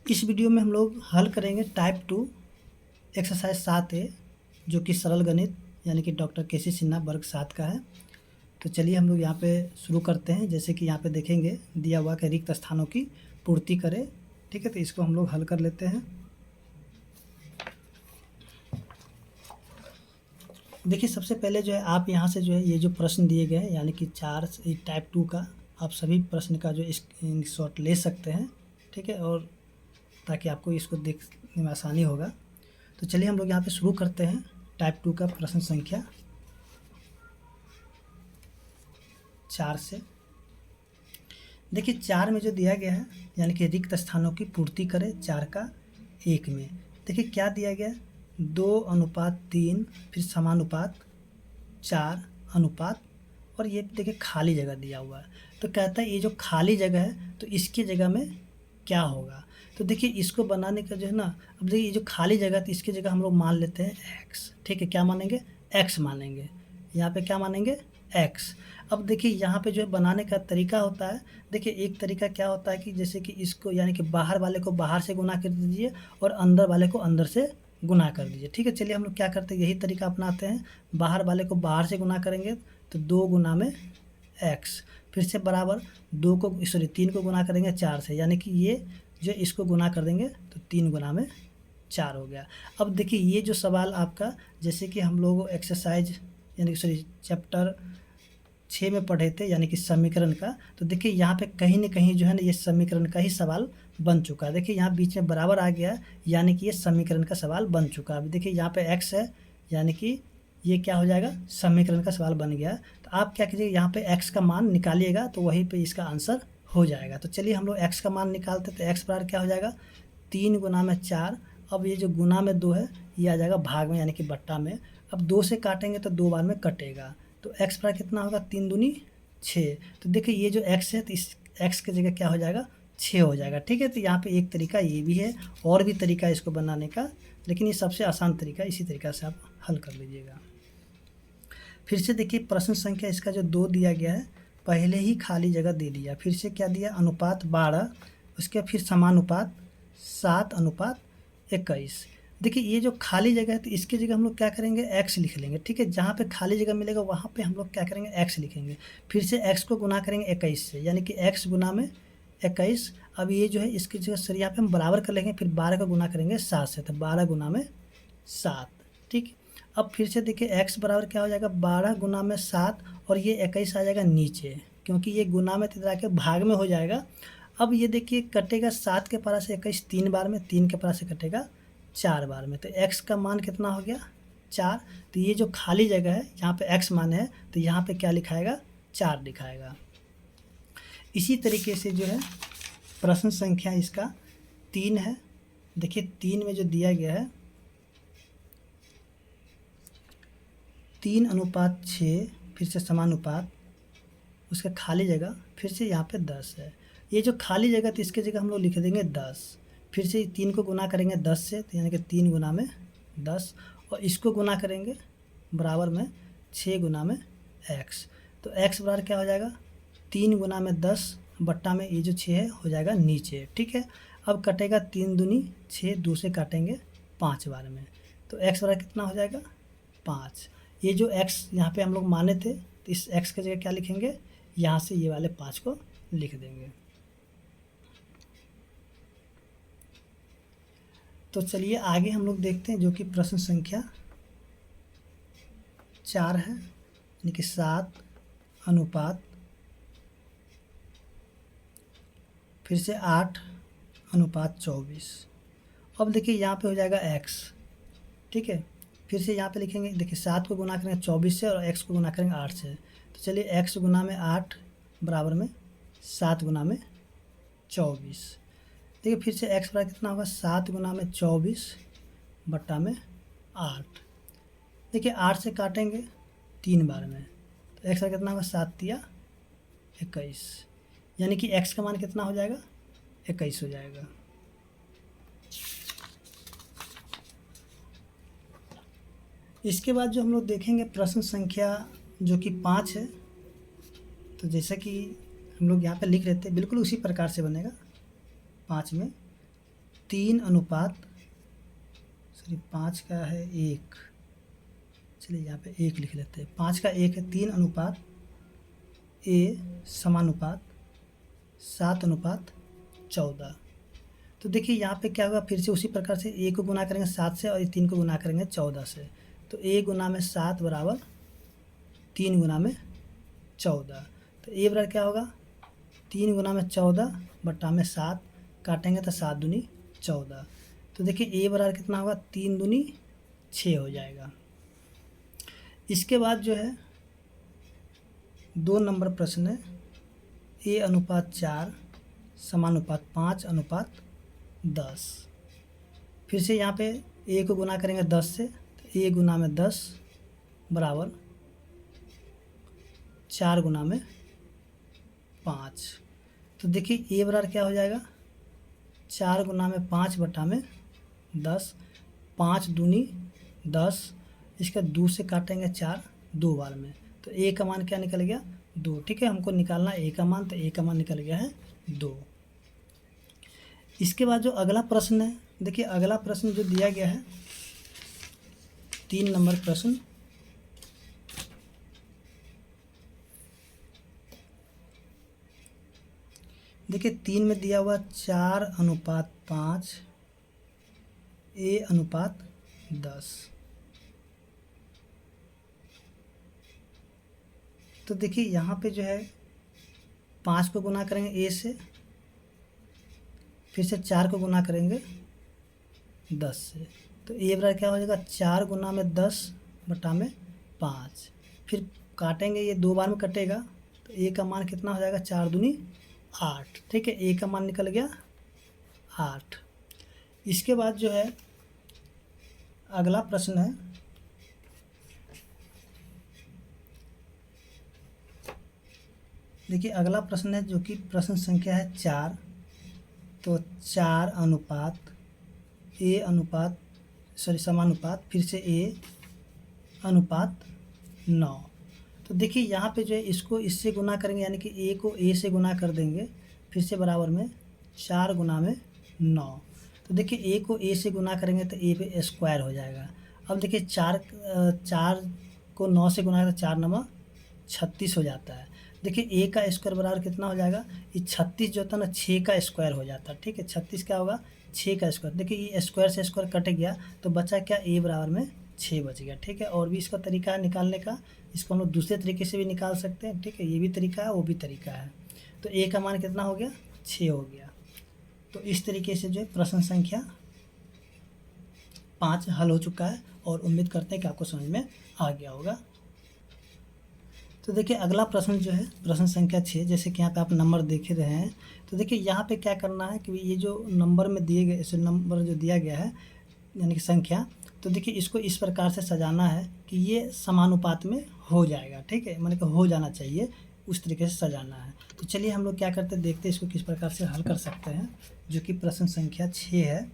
इस वीडियो में हम लोग हल करेंगे टाइप 2 एक्सरसाइज 7A जो कि सरल गणित यानी कि डॉक्टर केसी सिन्हा वर्ग 7 का है। तो चलिए हम लोग यहाँ पे शुरू करते हैं। जैसे कि यहाँ पे देखेंगे दिया हुआ कि रिक्त स्थानों की पूर्ति करें। ठीक है, तो इसको हम लोग हल कर लेते हैं। देखिए सबसे पहले जो है आप यहाँ से जो है ये जो प्रश्न दिए गए हैं यानी कि 4 टाइप 2 का आप सभी प्रश्न का जो स्क्रीनशॉट ले सकते हैं। ठीक है, और ताकि आपको इसको देखने में आसानी होगा। तो चलिए हम लोग यहाँ पे शुरू करते हैं टाइप 2 का प्रश्न संख्या 4 से। देखिए 4 में जो दिया गया है यानी कि रिक्त स्थानों की पूर्ति करें 4 का 1 में। देखिए क्या दिया गया है 2:3 फिर समानुपात 4 अनुपात और ये देखिए खाली जगह दिया हुआ है। तो कहता है ये जो खाली जगह है तो इसकी जगह में क्या होगा। तो देखिए इसको बनाने का जो है ना, अब देखिए ये जो खाली जगह तो इसकी जगह हम लोग मान लेते हैं x। ठीक है, क्या मानेंगे x मानेंगे, यहाँ पे क्या मानेंगे x। अब देखिए यहाँ पे जो है बनाने का तरीका होता है। देखिए एक तरीका क्या होता है कि जैसे कि इसको यानी कि बाहर वाले को बाहर से गुना कर दीजिए और अंदर वाले को अंदर से गुना कर दीजिए। ठीक है, चलिए हम लोग क्या करते हैं यही तरीका अपनाते हैं। बाहर वाले को बाहर से गुना करेंगे तो 2 गुना में x, फिर से बराबर 3 को गुना करेंगे 4 से, यानी कि ये जो इसको गुना कर देंगे तो 3 गुना में 4 हो गया। अब देखिए ये जो सवाल आपका जैसे कि हम लोग एक्सरसाइज यानी कि चैप्टर 6 में पढ़े थे यानी कि समीकरण का, तो देखिए यहाँ पे कहीं न कहीं जो है ना ये समीकरण का ही सवाल बन चुका है। देखिए यहाँ बीच में बराबर आ गया यानी कि ये समीकरण का सवाल बन चुका है। अभी देखिए यहाँ पे x है यानी कि ये क्या हो जाएगा समीकरण का सवाल बन गया। तो आप क्या कीजिए यहाँ पे x का मान निकालिएगा तो वहीं पे इसका आंसर हो जाएगा। तो चलिए हम लोग x का मान निकालते तो x बराबर क्या हो जाएगा 3 गुना में 4। अब ये जो गुना में 2 है ये आ जाएगा भाग में यानी कि बट्टा में। अब 2 से काटेंगे तो 2 बार में कटेगा तो x बराबर कितना होगा 3 दूनी 6। तो देखिए ये जो x है तो इस x की जगह क्या हो जाएगा 6 हो जाएगा। ठीक है, तो यहाँ पे एक तरीका ये भी है और भी तरीका है इसको बनाने का, लेकिन ये सबसे आसान तरीका है। इसी तरीका से आप हल कर लीजिएगा। फिर से देखिए प्रश्न संख्या इसका जो 2 दिया गया है पहले ही खाली जगह दे दिया। फिर से क्या दिया अनुपात 12, उसके फिर समानुपात 7:21। देखिए ये जो खाली जगह है तो इसकी जगह हम लोग क्या करेंगे x लिख लेंगे। ठीक है, जहाँ पे खाली जगह मिलेगा वहाँ पे हम लोग क्या करेंगे x लिखेंगे। फिर से x को गुना करेंगे 21 से यानी कि x गुना में 21। अब ये जो है इसकी जगह सर यहाँ पे हम बराबर कर लेंगे, फिर 12 का गुना करेंगे 7 से तो 12 गुना में 7। ठीक, अब फिर से देखिए x बराबर क्या हो जाएगा 12 गुना में 7 और ये 21 आ जाएगा नीचे क्योंकि ये गुना में इधर आके भाग में हो जाएगा। अब ये देखिए कटेगा 7 के पारा से 21 3 बार में, 3 के पारा से कटेगा 4 बार में, तो x का मान कितना हो गया 4। तो ये जो खाली जगह है यहाँ पे x मान है तो यहाँ पे क्या लिखाएगा 4 लिखाएगा। इसी तरीके से जो है प्रश्न संख्या इसका 3 है। देखिए 3 में जो दिया गया है 3:6 फिर से समानुपात उसका खाली जगह फिर से यहाँ पे 10 है। ये जो खाली जगह तो इसकी जगह हम लोग लिख देंगे 10। फिर से 3 को गुना करेंगे 10 से तो यानी कि 3 गुना में 10 और इसको गुना करेंगे बराबर में 6 गुना में x। तो x बराबर क्या हो जाएगा 3 गुना में 10 बट्टा में ये जो 6 है हो जाएगा नीचे। ठीक है, अब कटेगा 3 दूनी 6, 2 से काटेंगे 5 बार में तो x बराबर कितना हो जाएगा 5। ये जो x यहाँ पे हम लोग माने थे तो इस x की जगह क्या लिखेंगे यहाँ से ये वाले 5 को लिख देंगे। तो चलिए आगे हम लोग देखते हैं जो कि प्रश्न संख्या 4 है यानी कि 7 अनुपात फिर से 8:24। अब देखिए यहाँ पे हो जाएगा x। ठीक है, फिर से यहाँ पे लिखेंगे देखिए 7 को गुना करेंगे 24 से और x को गुना करेंगे 8 से। तो चलिए x गुना में 8 बराबर में 7 गुना में 24। देखिए फिर से x बराबर कितना होगा 7 गुना में 24 बट्टा में 8। देखिए 8 से काटेंगे 3 बार में तो x बराबर कितना होगा 7 तिया 21 यानी कि x का मान कितना हो जाएगा 21 हो जाएगा। इसके बाद जो हम लोग देखेंगे प्रश्न संख्या जो कि 5 है। तो जैसा कि हम लोग यहाँ पे लिख लेते हैं बिल्कुल उसी प्रकार से बनेगा। 5 में 3 अनुपात, सॉरी 5 का है 1, चलिए यहाँ पे 1 लिख लेते हैं, 5 का 1 है, 3 अनुपात ए समानुपात 7:14। तो देखिए यहाँ पे क्या होगा, फिर से उसी प्रकार से ए को गुना करेंगे 7 से और 3 को गुना करेंगे 14 से। तो ए गुना में 7 बराबर 3 गुना में 14। तो ए बराबर क्या होगा, 3 गुना में 14 बट्टा में 7, काटेंगे तो 7 दूनी 14। तो देखिए ए बराबर कितना होगा, 3 दूनी 6 हो जाएगा। इसके बाद जो है 2 नंबर प्रश्न है, ए अनुपात 4 समानुपात 5:10। फिर से यहाँ पे ए को गुना करेंगे 10 से, तो ए गुना में 10 बराबर 4 गुना में 5। तो देखिए ए बराबर क्या हो जाएगा, 4 गुना में 5 बटा में 10, 5 दूनी 10, इसका 2 से काटेंगे 4 2 बार में, तो ए का मान क्या निकल गया 2। ठीक है, हमको निकालना ए का मान, तो ए का मान निकल गया है 2। इसके बाद जो अगला प्रश्न है, देखिए अगला प्रश्न जो दिया गया है 3 नंबर प्रश्न, देखिए 3 में दिया हुआ 4:5 ए अनुपात 10। तो देखिए यहाँ पे जो है 5 को गुना करेंगे ए से, फिर से 4 को गुना करेंगे 10 से, तो ए बराबर क्या हो जाएगा, 4 गुना में 10 बटा में 5, फिर काटेंगे, ये 2 बार में कटेगा, तो ए का मान कितना हो जाएगा, 4 दूनी 8। ठीक है, ए का मान निकल गया 8। इसके बाद जो है अगला प्रश्न है, देखिए अगला प्रश्न है जो कि प्रश्न संख्या है 4। तो 4 अनुपात ए अनुपात समानुपात फिर से ए अनुपात 9। तो देखिए यहाँ पे जो है इसको इससे गुना करेंगे, यानी कि ए को ए से गुना कर देंगे, फिर से बराबर में 4 गुना में 9। तो देखिए ए को ए से गुना करेंगे तो ए पे स्क्वायर हो जाएगा। अब देखिए 4 को 9 से गुना करें, 4 9 36 हो जाता है। देखिए ए का स्क्वायर बराबर कितना हो जाएगा, ये 36 जो होता है ना 6 का स्क्वायर हो जाता है। ठीक है, 36 क्या होगा, 6 का स्क्वायर। देखिए ये स्क्वायर से स्क्वायर कट गया तो बचा क्या, ए बराबर में 6 बच गया। ठीक है, और भी इसका तरीका है निकालने का, इसको हम लोग दूसरे तरीके से भी निकाल सकते हैं। ठीक है, ये भी तरीका है, वो भी तरीका है। तो ए का मान कितना हो गया, 6 हो गया। तो इस तरीके से जो है प्रश्न संख्या 5 हल हो चुका है और उम्मीद करते हैं कि आपको समझ में आ गया होगा। तो देखिए अगला प्रश्न जो है प्रश्न संख्या 6, जैसे कि यहाँ पे आप नंबर देख रहे हैं। तो देखिए यहाँ पे क्या करना है कि ये जो नंबर में दिए गए, नंबर जो दिया गया है यानी कि संख्या, तो देखिए इसको इस प्रकार से सजाना है कि ये समानुपात में हो जाएगा। ठीक है, मतलब कि हो जाना चाहिए, उस तरीके से सजाना है। तो चलिए हम लोग क्या करते हैं, देखते हैं इसको किस प्रकार से हल कर सकते हैं, जो कि प्रश्न संख्या 6 है।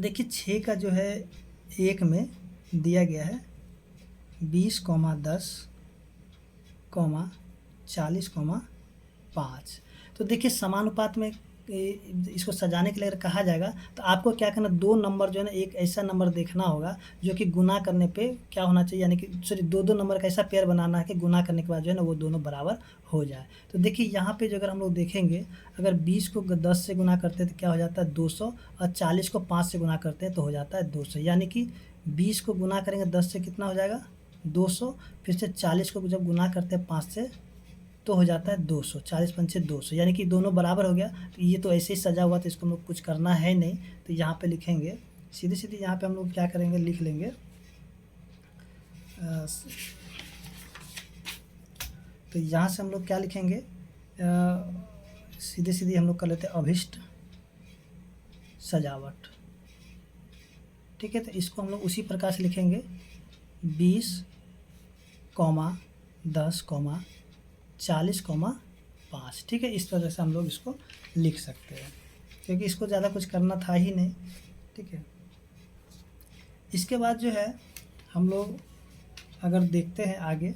देखिए 6 का जो है 1 में दिया गया है 20, 10, 40, 5। तो देखिए समानुपात में इसको सजाने के लिए अगर कहा जाएगा तो आपको क्या करना, 2 नंबर जो है ना, एक ऐसा नंबर देखना होगा जो कि गुना करने पे क्या होना चाहिए, यानी कि सॉरी 2 नंबर का ऐसा पेयर बनाना है कि गुना करने के बाद जो है ना वो दोनों बराबर हो जाए। तो देखिए यहाँ पे जो अगर हम लोग देखेंगे, अगर 20 को 10 से गुना करते हैं तो क्या हो जाता है 200, और 40 को 5 से गुना करते हैं तो हो जाता है 200। यानी कि 20 को गुना करेंगे 10 से कितना हो जाएगा 200, फिर से 40 को जब गुना करते हैं 5 से तो हो जाता है 200, 40 पंचे 200, यानी कि दोनों बराबर हो गया। तो ये तो ऐसे ही सजा हुआ, तो इसको हम लोग कुछ करना है नहीं। तो यहाँ पे लिखेंगे सीधे सीधे, यहाँ पे हम लोग क्या करेंगे, लिख लेंगे तो यहाँ से हम लोग क्या लिखेंगे, सीधे सीधे हम लोग कर लेते हैं अभिष्ट सजावट। ठीक है, तो इसको हम लोग उसी प्रकार से लिखेंगे 20, 10, 40, 5। ठीक है, इस तरह से हम लोग इसको लिख सकते हैं, क्योंकि इसको ज़्यादा कुछ करना था ही नहीं। ठीक है, इसके बाद जो है हम लोग अगर देखते हैं आगे,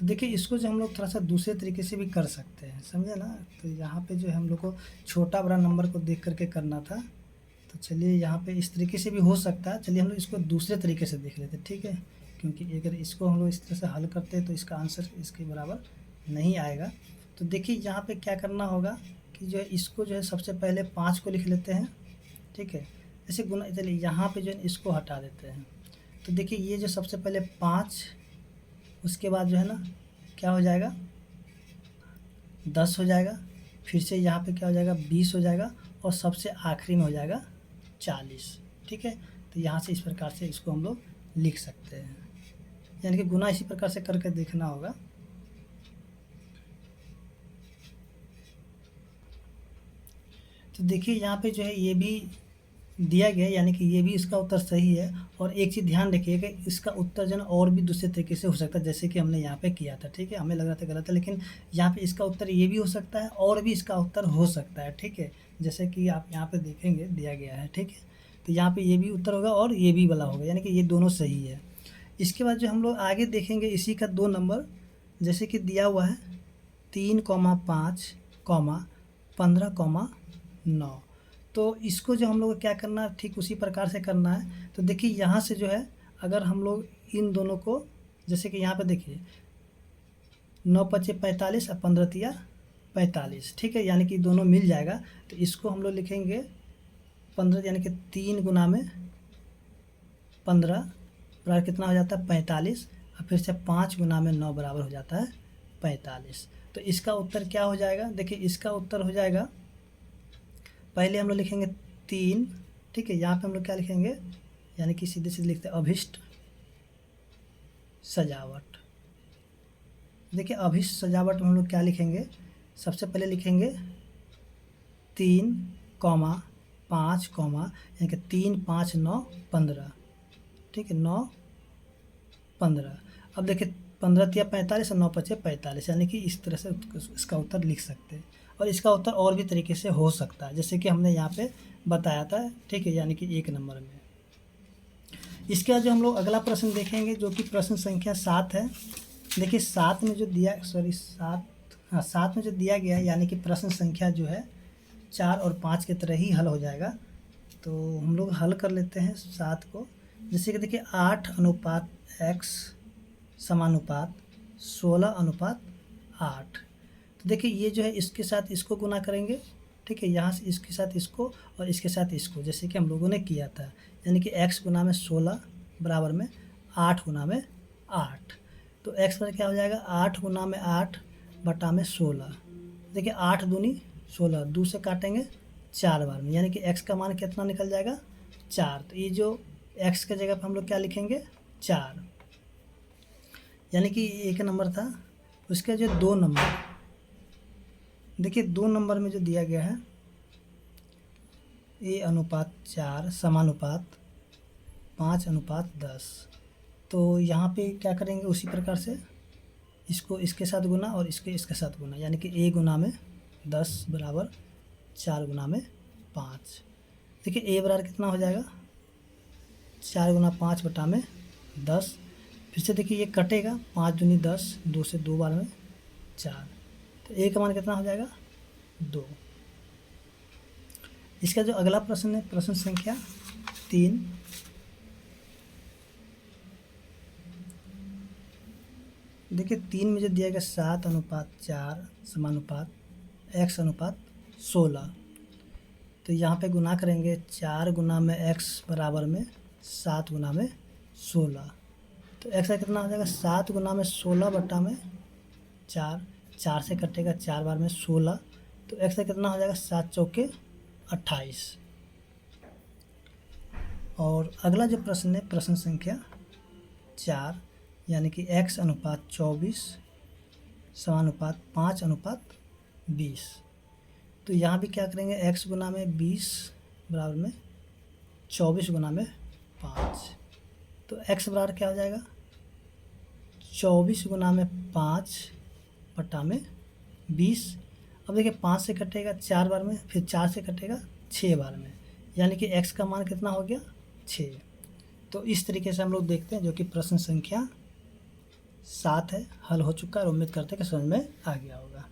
तो देखिए इसको जो हम लोग थोड़ा सा दूसरे तरीके से भी कर सकते हैं, समझे ना। तो यहाँ पे जो है हम लोग को छोटा बड़ा नंबर को देख करके करना था। तो चलिए यहाँ पे इस तरीके से भी हो सकता है। चलिए हम लोग इसको दूसरे तरीके से देख लेते हैं, ठीक है। क्योंकि अगर इसको हम लोग इस तरह से हल करते हैं तो इसका आंसर इसके बराबर नहीं आएगा। तो देखिए यहाँ पे क्या करना होगा कि जो है इसको जो है सबसे पहले 5 को लिख लेते हैं, ठीक है। ऐसे गुना, चलिए यहाँ पे जो है इसको हटा देते हैं। तो देखिए ये जो सबसे पहले 5, उसके बाद जो है ना क्या हो जाएगा 10 हो जाएगा, फिर से यहाँ पे क्या हो जाएगा 20 हो जाएगा, और सबसे आखिरी में हो जाएगा 40, ठीक है। तो यहाँ से इस प्रकार से इसको हम लोग लिख सकते हैं, यानी कि गुना इसी प्रकार से करके देखना होगा। तो देखिए यहाँ पे जो है ये भी दिया गया है, यानी कि ये भी इसका उत्तर सही है। और एक चीज़ ध्यान रखिएगा, इसका उत्तर जो है और भी दूसरे तरीके से हो सकता है, जैसे कि हमने यहाँ पे किया था, ठीक है। हमें लग रहा था गलत है, लेकिन यहाँ पे इसका उत्तर ये भी हो सकता है और भी इसका उत्तर हो सकता है, ठीक है। जैसे कि आप यहाँ पे देखेंगे दिया गया है, ठीक है। तो यहाँ पे ये भी उत्तर होगा और ये भी वाला होगा, यानी कि ये दोनों सही है। इसके बाद जो हम लोग आगे देखेंगे इसी का 2 नंबर, जैसे कि दिया हुआ है 3,5, 15,9। तो इसको जो हम लोग को क्या करना है, ठीक उसी प्रकार से करना है। तो देखिए यहाँ से जो है अगर हम लोग इन दोनों को, जैसे कि यहाँ पे देखिए 9 पचे 45 और 15 तिया 45, ठीक है, यानी कि दोनों मिल जाएगा। तो इसको हम लोग लिखेंगे 15, यानी कि 3 गुना में 15 बराबर कितना हो जाता है 45, और फिर से 5 गुना में 9 बराबर हो जाता है 45। तो इसका उत्तर क्या हो जाएगा, देखिए इसका उत्तर हो जाएगा, पहले हम लोग लिखेंगे 3, ठीक है। यहाँ पे हम लोग क्या लिखेंगे, यानी कि सीधे सीधे लिखते हैं अभिष्ट सजावट। देखिए अभिष्ट सजावट में हम लोग क्या लिखेंगे, सबसे पहले लिखेंगे 3, 5, यानी कि 3, 5, 9, 15, ठीक है, 9, 15। अब देखिए 15 तिया 45 और 9 पचे 45, यानी कि इस तरह से इसका उत्तर लिख सकते हैं। और इसका उत्तर और भी तरीके से हो सकता है, जैसे कि हमने यहाँ पे बताया था, ठीक है, यानी कि 1 नंबर में। इसके बाद जो हम लोग अगला प्रश्न देखेंगे, जो कि प्रश्न संख्या 7 है। देखिए 7 में जो दिया, सॉरी 7 में जो दिया गया है, यानी कि प्रश्न संख्या जो है 4 और 5 की तरह ही हल हो जाएगा। तो हम लोग हल कर लेते हैं 7 को। जैसे कि देखिए 8:x समानुपात 16:8। तो देखिए ये जो है इसके साथ इसको गुना करेंगे, ठीक है, यहाँ से इसके साथ इसको और इसके साथ इसको, जैसे कि हम लोगों ने किया था, यानी कि x गुना में 16 बराबर में 8 गुना में 8। तो x पर क्या हो जाएगा 8 गुना में 8 बटा में 16। देखिए 8 दूनी 16, 2 से काटेंगे 4 बार में, यानी कि x का मान कितना निकल जाएगा 4। तो ये जो x के जगह पर हम लोग क्या लिखेंगे 4, यानी कि 1 नंबर था। उसके जो 2 नंबर, देखिए 2 नंबर में जो दिया गया है a/4 समानुपात 5/10। तो यहाँ पे क्या करेंगे उसी प्रकार से इसको इसके साथ गुना और इसके साथ गुना, यानी कि a गुना में 10 बराबर 4 गुना में 5। देखिए a बराबर कितना हो जाएगा 4 गुना 5 बटा में 10। फिर से देखिए ये कटेगा, 5 दूनी 10, 2 से 2 बार में 4। तो a का मान कितना हो जाएगा 2। इसका जो अगला प्रश्न है प्रश्न संख्या 3। देखिए 3 में जो दिया गया 7:4 समानुपात x/16। तो यहाँ पे गुना करेंगे 4 गुना में x बराबर में 7 गुना में 16। तो x का कितना हो जाएगा 7 गुना में 16 बटा में 4, 4 से कटेगा 4 बार में 16। तो x का कितना हो जाएगा 7 चौके 28। और अगला जो प्रश्न है प्रश्न संख्या 4, यानी कि x/24 समानुपात 5/20। तो यहाँ भी क्या करेंगे x गुना में 20 बराबर में 24 गुना में 5। तो x बराबर क्या हो जाएगा 24 गुना में 5 बटा में 20। अब देखिए 5 से कटेगा 4 बार में, फिर 4 से कटेगा 6 बार में, यानी कि x का मान कितना हो गया 6। तो इस तरीके से हम लोग देखते हैं, जो कि प्रश्न संख्या 7 है, हल हो चुका है और उम्मीद करते हैं कि समझ में आ गया होगा।